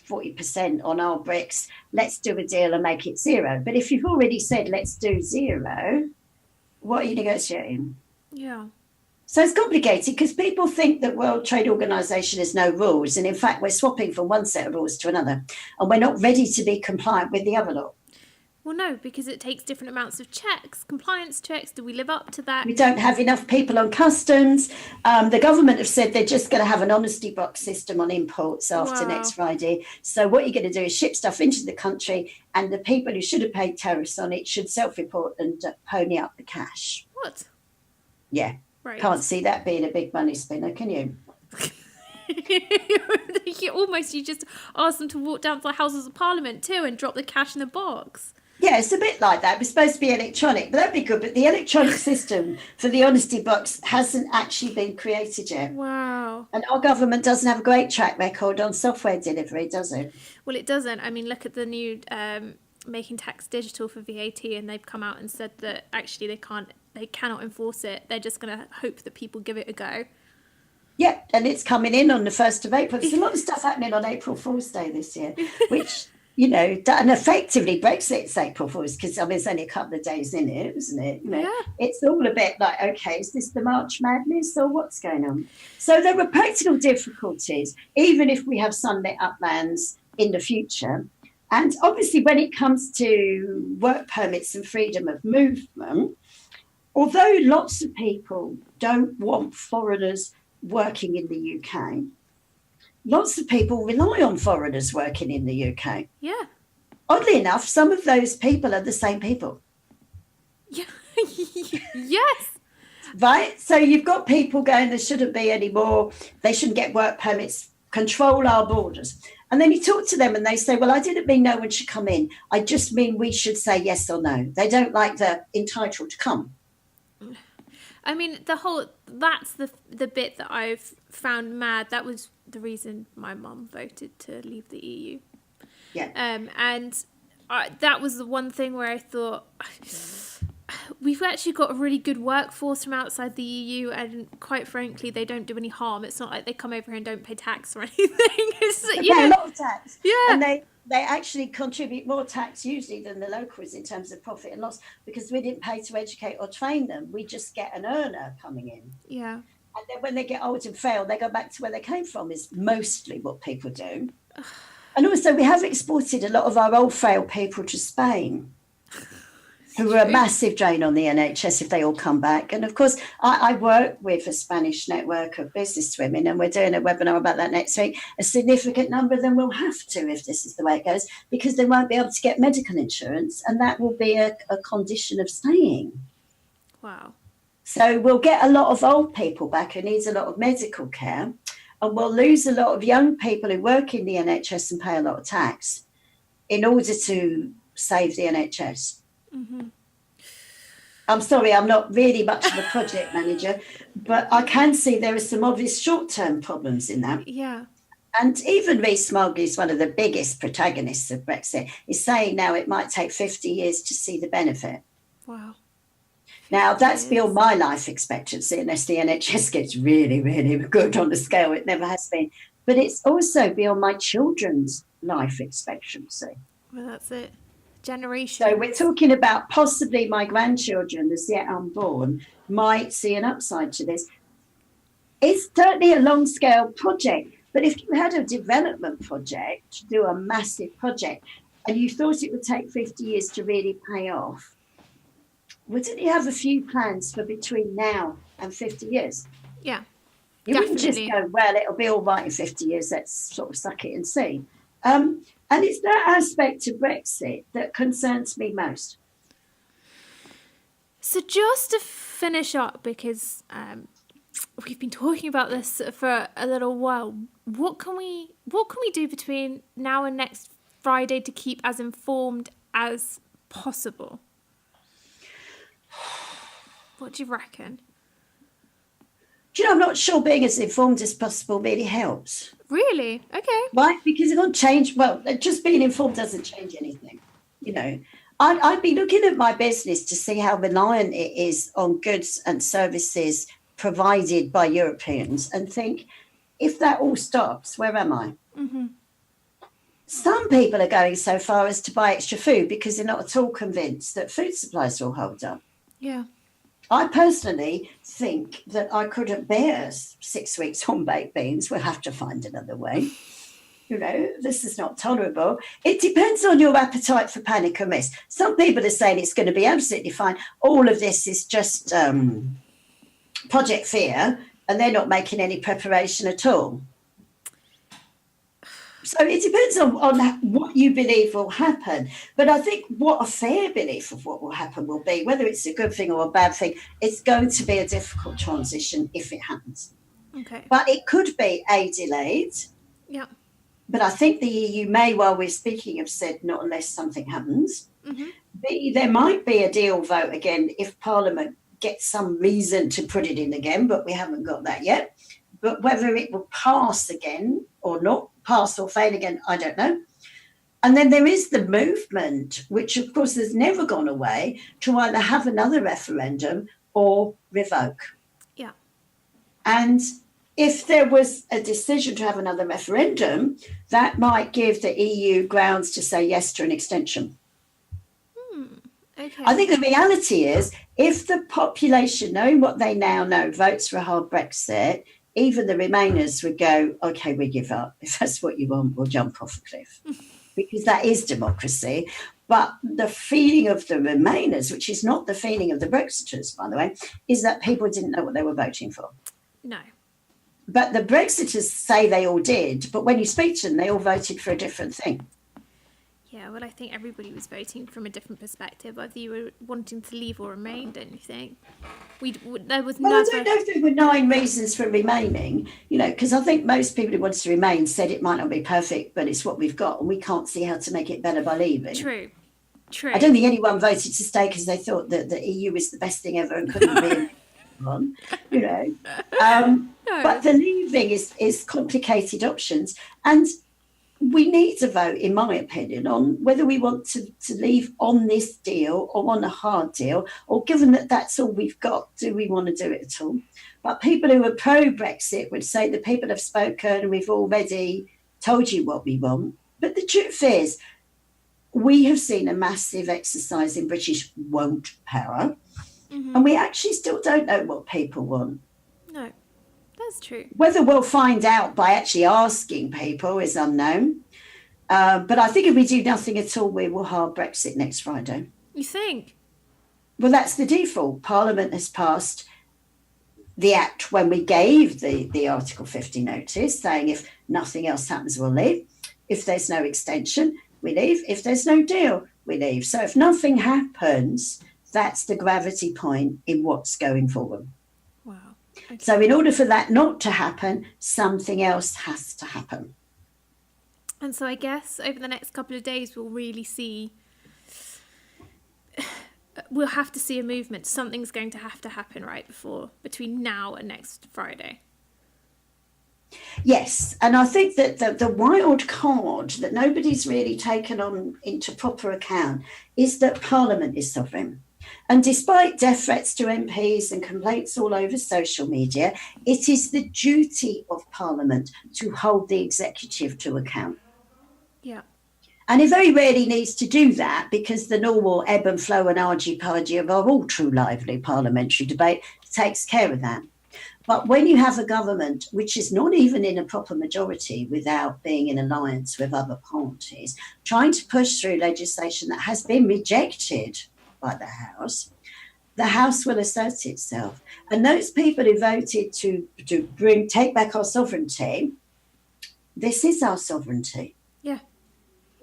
Speaker 2: 40% on our bricks, let's do a deal and make it zero. But if you've already said let's do zero, what are you negotiating?
Speaker 1: Yeah.
Speaker 2: So it's complicated because people think that World Trade Organization has no rules. And in fact, we're swapping from one set of rules to another. And we're not ready to be compliant with the other lot.
Speaker 1: Well, no, because it takes different amounts of checks, compliance checks. Do we live up to that?
Speaker 2: We don't have enough people on customs. The government have said they're just going to have an honesty box system on imports after next Friday. So what you're going to do is ship stuff into the country and the people who should have paid tariffs on it should self-report and pony up the cash.
Speaker 1: What?
Speaker 2: Yeah.
Speaker 1: Right.
Speaker 2: Can't see that being a big money spinner, can you?
Speaker 1: You just ask them to walk down to the Houses of Parliament too and drop the cash in the box.
Speaker 2: Yeah, it's a bit like that. It's supposed to be electronic, but that'd be good. But the electronic system for the honesty box hasn't actually been created yet.
Speaker 1: Wow.
Speaker 2: And our government doesn't have a great track record on software delivery, does it?
Speaker 1: Well, it doesn't. I mean, look at the new Making Tax Digital for VAT, and they've come out and said that actually they cannot enforce it. They're just going to hope that people give it a go.
Speaker 2: Yeah, and it's coming in on the 1st of April. There's a lot of stuff happening on April Fool's Day this year, which, and effectively Brexit's April Fool's, because there's only a couple of days in it, isn't it? It's all a bit like, okay, is this the March Madness or what's going on? So there were practical difficulties, even if we have sunlit uplands in the future. And obviously when it comes to work permits and freedom of movement, although lots of people don't want foreigners working in the UK, lots of people rely on foreigners working in the UK.
Speaker 1: Yeah.
Speaker 2: Oddly enough, some of those people are the same people.
Speaker 1: Yeah. Yes.
Speaker 2: Right? So you've got people going, there shouldn't be any more, they shouldn't get work permits, control our borders. And then you talk to them and they say, well, I didn't mean no one should come in. I just mean we should say yes or no. They don't like the entitled to come.
Speaker 1: I mean, that's the bit that I've found mad. That was the reason my mum voted to leave the EU.
Speaker 2: Yeah.
Speaker 1: That was the one thing where I thought, we've actually got a really good workforce from outside the EU, and quite frankly, they don't do any harm. It's not like they come over here and don't pay tax or anything.
Speaker 2: They pay a lot of tax.
Speaker 1: Yeah.
Speaker 2: And they actually contribute more tax usually than the locals in terms of profit and loss, because we didn't pay to educate or train them. We just get an earner coming in.
Speaker 1: Yeah.
Speaker 2: And then when they get old and fail, they go back to where they came from, is mostly what people do. And also we have exported a lot of our old frail people to Spain, who were a massive drain on the NHS if they all come back. And of course, I work with a Spanish network of business women, and we're doing a webinar about that next week. A significant number of them will have to, if this is the way it goes, because they won't be able to get medical insurance, and that will be a condition of staying.
Speaker 1: Wow.
Speaker 2: So we'll get a lot of old people back who needs a lot of medical care, and we'll lose a lot of young people who work in the NHS and pay a lot of tax in order to save the NHS. Mm-hmm. I'm sorry, I'm not really much of a project manager, but I can see there are some obvious short-term problems in that.
Speaker 1: Yeah.
Speaker 2: And even Rees-Mogg is one of the biggest protagonists of Brexit, is saying now it might take 50 years to see the benefit.
Speaker 1: Wow.
Speaker 2: Now, that's beyond my life expectancy, unless the NHS gets really, really good on the scale it never has been. But it's also beyond my children's life expectancy.
Speaker 1: Well, that's it. Generation.
Speaker 2: So we're talking about possibly my grandchildren, as yet unborn, might see an upside to this. It's certainly a long-scale project, but if you had a development project, to do a massive project, and you thought it would take 50 years to really pay off, wouldn't you have a few plans for between now and 50 years?
Speaker 1: Yeah,
Speaker 2: you wouldn't just go, well, it'll be all right in 50 years, let's sort of suck it and see. And it's that aspect of Brexit that concerns me most.
Speaker 1: So just to finish up, because we've been talking about this for a little while, what can we do between now and next Friday to keep as informed as possible? What do you reckon?
Speaker 2: Do you know, I'm not sure being as informed as possible really helps.
Speaker 1: Really? Okay.
Speaker 2: Right? Because it won't change. Well, just being informed doesn't change anything. You know, I'd be looking at my business to see how reliant it is on goods and services provided by Europeans and think, if that all stops, where am I?
Speaker 1: Mm-hmm.
Speaker 2: Some people are going so far as to buy extra food because they're not at all convinced that food supplies will hold up.
Speaker 1: Yeah.
Speaker 2: I personally think that I couldn't bear 6 weeks on baked beans. We'll have to find another way. You know, this is not tolerable. It depends on your appetite for panic and risk. Some people are saying it's going to be absolutely fine. All of this is just Project Fear, and they're not making any preparation at all. So it depends on what you believe will happen. But I think what a fair belief of what will happen will be, whether it's a good thing or a bad thing, it's going to be a difficult transition if it happens.
Speaker 1: Okay.
Speaker 2: But it could be A, delayed.
Speaker 1: Yeah.
Speaker 2: But I think the EU may, while we're speaking, have said not unless something happens.
Speaker 1: Mm-hmm.
Speaker 2: B, there might be a deal vote again if Parliament gets some reason to put it in again, but we haven't got that yet. But whether it will pass again or not, pass or fail again, I don't know. And then there is the movement, which of course has never gone away, to either have another referendum or revoke.
Speaker 1: Yeah.
Speaker 2: And if there was a decision to have another referendum, that might give the EU grounds to say yes to an extension.
Speaker 1: Okay.
Speaker 2: I think the reality is, if the population, knowing what they now know, votes for a hard Brexit, even the Remainers would go, okay, we give up. If that's what you want, we'll jump off a cliff. Because that is democracy. But the feeling of the Remainers, which is not the feeling of the Brexiters, by the way, is that people didn't know what they were voting for.
Speaker 1: No.
Speaker 2: But the Brexiters say they all did, but when you speak to them, they all voted for a different thing.
Speaker 1: Yeah, well, I think everybody was voting from a different perspective, whether you were wanting to leave or remain, don't you think? There was
Speaker 2: Well, I don't know if there were 9 reasons for remaining, you know, because I think most people who wanted to remain said it might not be perfect, but it's what we've got, and we can't see how to make it better by leaving.
Speaker 1: True.
Speaker 2: I don't think anyone voted to stay because they thought that the EU was the best thing ever and couldn't be on, you know.
Speaker 1: No.
Speaker 2: But the leaving is complicated options, and we need to vote, in my opinion, on whether we want to leave on this deal or on a hard deal, or given that that's all we've got, do we want to do it at all? But people who are pro-Brexit would say the people have spoken and we've already told you what we want. But the truth is, we have seen a massive exercise in British won't power, and we actually still don't know what people want.
Speaker 1: No. That's true.
Speaker 2: Whether we'll find out by actually asking people is unknown. But I think if we do nothing at all, we will hard Brexit next Friday.
Speaker 1: You think?
Speaker 2: Well, that's the default. Parliament has passed the act when we gave the Article 50 notice, saying if nothing else happens, we'll leave. If there's no extension, we leave. If there's no deal, we leave. So if nothing happens, that's the gravity point in what's going forward.
Speaker 1: Wow. Okay.
Speaker 2: So in order for that not to happen, something else has to happen.
Speaker 1: And so I guess over the next couple of days, we'll have to see a movement. Something's going to have to happen between now and next Friday.
Speaker 2: Yes, and I think that the wild card that nobody's really taken on into proper account is that Parliament is sovereign. And despite death threats to MPs and complaints all over social media, it is the duty of Parliament to hold the executive to account.
Speaker 1: Yeah.
Speaker 2: And it very rarely needs to do that because the normal ebb and flow and argy-pargy of our all too lively parliamentary debate takes care of that. But when you have a government which is not even in a proper majority without being in alliance with other parties, trying to push through legislation that has been rejected by the House will assert itself. And those people who voted to take back our sovereignty, this is our sovereignty.
Speaker 1: Yeah.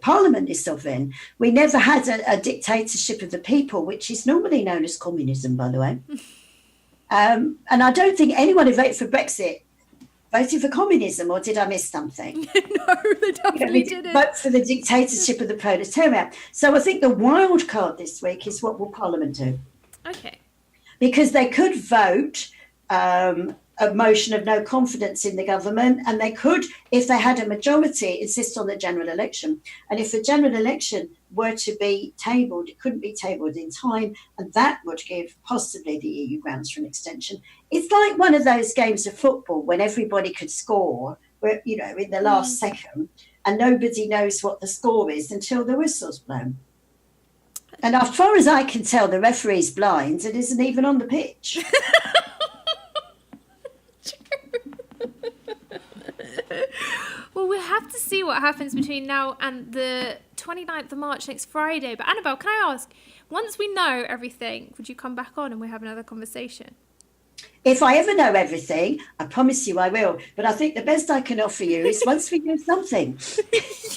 Speaker 2: Parliament is sovereign. We never had a dictatorship of the people, which is normally known as communism, by the way. And I don't think anyone who voted for Brexit voted for communism, or did I miss something?
Speaker 1: No, they definitely didn't.
Speaker 2: Vote for the dictatorship of the proletariat. So I think the wild card this week is what will Parliament do?
Speaker 1: Okay.
Speaker 2: Because they could vote a motion of no confidence in the government, and they could, if they had a majority, insist on the general election. And if the general election were to be tabled, it couldn't be tabled in time, and that would give possibly the EU grounds for an extension. It's like one of those games of football when everybody could score, you know, in the last second, and nobody knows what the score is until the whistle's blown. And as far as I can tell, the referee's blind and isn't even on the pitch.
Speaker 1: Well, we'll have to see what happens between now and the 29th of March, next Friday. But Annabel, can I ask, once we know everything, would you come back on and we'll have another conversation?
Speaker 2: If I ever know everything, I promise you I will. But I think the best I can offer you is once we know something.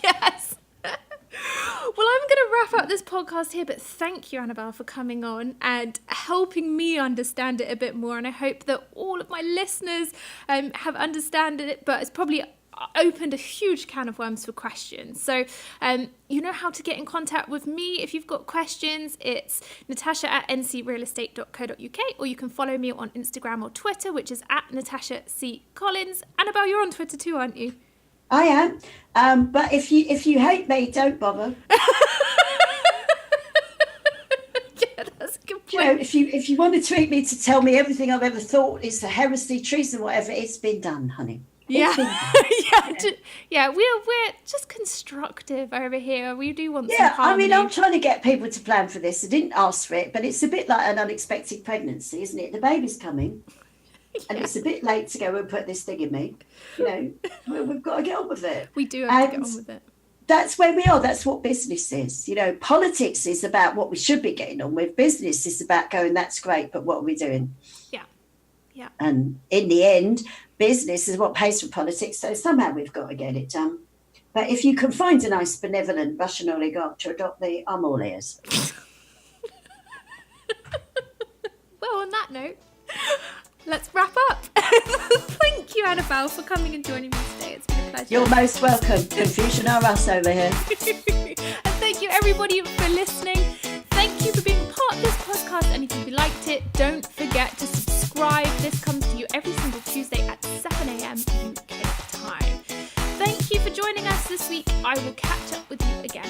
Speaker 1: Yes. Well, I'm going to wrap up this podcast here, but thank you, Annabel, for coming on and helping me understand it a bit more. And I hope that all of my listeners have understood it, but it's probably opened a huge can of worms for questions. So you know how to get in contact with me if you've got questions. It's natasha@ncrealestate.co.uk, or you can follow me on Instagram or Twitter, which is @NatashaCCollins. Annabel, you're on Twitter too, aren't you?
Speaker 2: I am, but if you hate me, don't bother.
Speaker 1: Yeah, that's a good point.
Speaker 2: You know, if you want to tweet me to tell me everything I've ever thought is a heresy, treason, whatever, it's been done, honey.
Speaker 1: Yeah, yeah, we're just constructive over here. We do want some harmony.
Speaker 2: I mean, I'm trying to get people to plan for this. I didn't ask for it, but it's a bit like an unexpected pregnancy, isn't it? The baby's coming. And it's a bit late to go and put this thing in me. You know, we've got to get on with it.
Speaker 1: We do have to get on with it.
Speaker 2: That's where we are. That's what business is. You know, politics is about what we should be getting on with. Business is about going, that's great, but what are we doing?
Speaker 1: Yeah. Yeah.
Speaker 2: And in the end, business is what pays for politics. So somehow we've got to get it done. But if you can find a nice, benevolent Russian oligarch to adopt me, I'm all ears.
Speaker 1: Well, on that note, let's wrap up. Thank you, Annabel, for coming and joining me today. It's been a pleasure.
Speaker 2: You're most welcome. Confucian or us over here.
Speaker 1: And thank you, everybody, for listening. Thank you for being a part of this podcast. And if you liked it, don't forget to subscribe. This comes to you every single Tuesday at 7 a.m. UK time. Thank you for joining us this week. I will catch up with you again